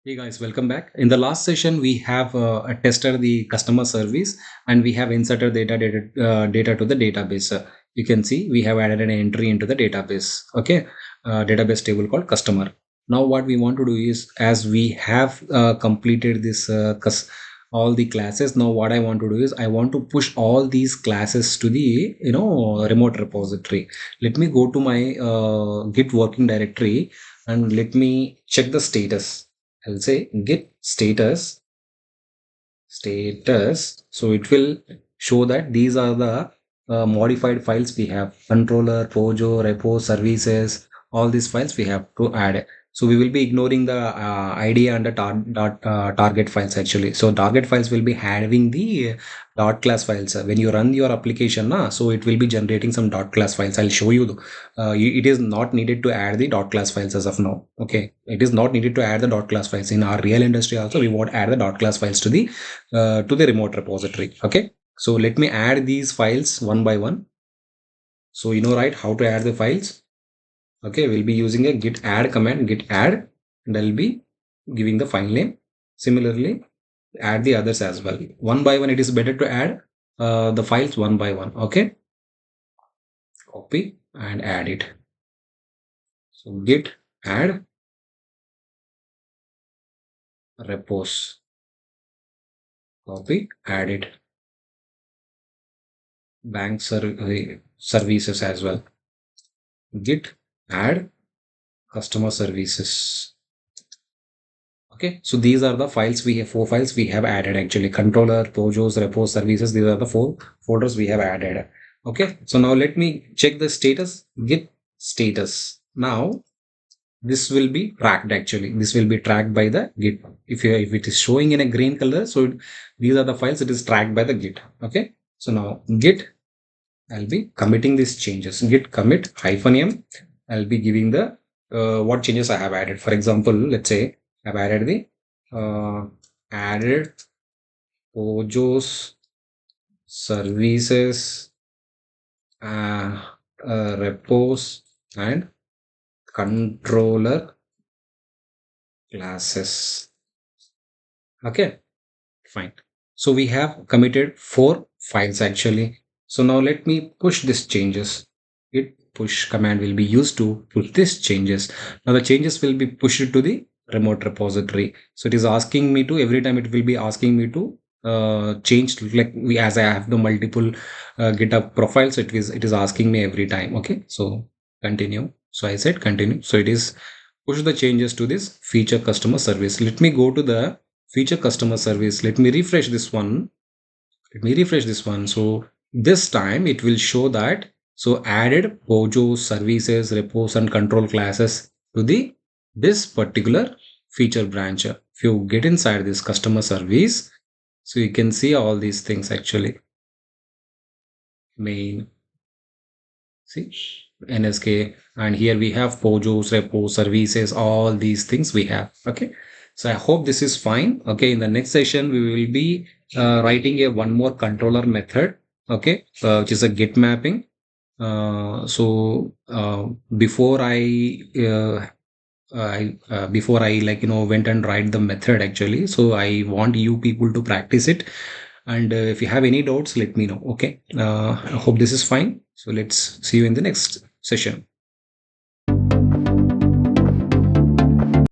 Hey guys, welcome back. In the last session, we have tested the customer service and we have inserted data to the database. You can see we have added an entry into the database. Okay, database table called customer. Now, what we want to do is, as we have completed this all the classes. Now, what I want to do is I want to push all these classes to the remote repository. Let me go to my Git working directory and let me check the status. I'll say git status. So it will show that these are the modified files we have: controller, pojo, repo, services. All these files we have to add. So we will be ignoring the idea and the target files actually. So target files will be having the dot class files. When you run your application, so it will be generating some dot class files. I'll show you. It is not needed to add the dot class files as of now. Okay, it is not needed to add the dot class files in our real industry. Also, we won't add the dot class files to the remote repository. Okay, so let me add these files one by one. So you know, right, how to add the files. Okay, we'll be using a git add command, git add, and I'll be giving the file name. Similarly, add the others as well. One by one, it is better to add the files one by one. Okay, copy and add it. So git add repos, copy, add it. Bank services as well. Git add customer services. Okay, so these are the files we have, four files we have added actually: controller, pojos, repos, services. These are the four folders we have added. Okay, so now let me check the status. Git status. Now this will be tracked actually. This will be tracked by the Git. If it is showing in a green color, so these are the files. It is tracked by the Git. Okay, so now Git, I'll be committing these changes. Git commit -m. I'll be giving the what changes I have added. For example, let's say I've added the added pojos services, repos, and controller classes. Okay, fine. So we have committed 4 files actually. So now let me push these changes. Git push command will be used to push these changes. Now the changes will be pushed to the remote repository. So it is asking me to, every time it will be asking me to change, like we, as I have the multiple GitHub profiles, it is asking me every time. Okay, so continue. So I said continue. So it is push the changes to this feature customer service. Let me go to the feature customer service. Let me refresh this one. So this time it will show that, so added pojo services, repos, and control classes to the this particular feature branch. If you get inside this customer service, so you can see all these things actually. Main, see, NSK, and here we have pojos, repos, services, all these things we have. Okay, so I hope this is fine. Okay, in the next session we will be writing a one more controller method. Okay, which is a git mapping. Before I like went and write the method actually, so I want you people to practice it, and if you have any doubts, let me know. Okay, I hope this is fine. So let's see you in the next session.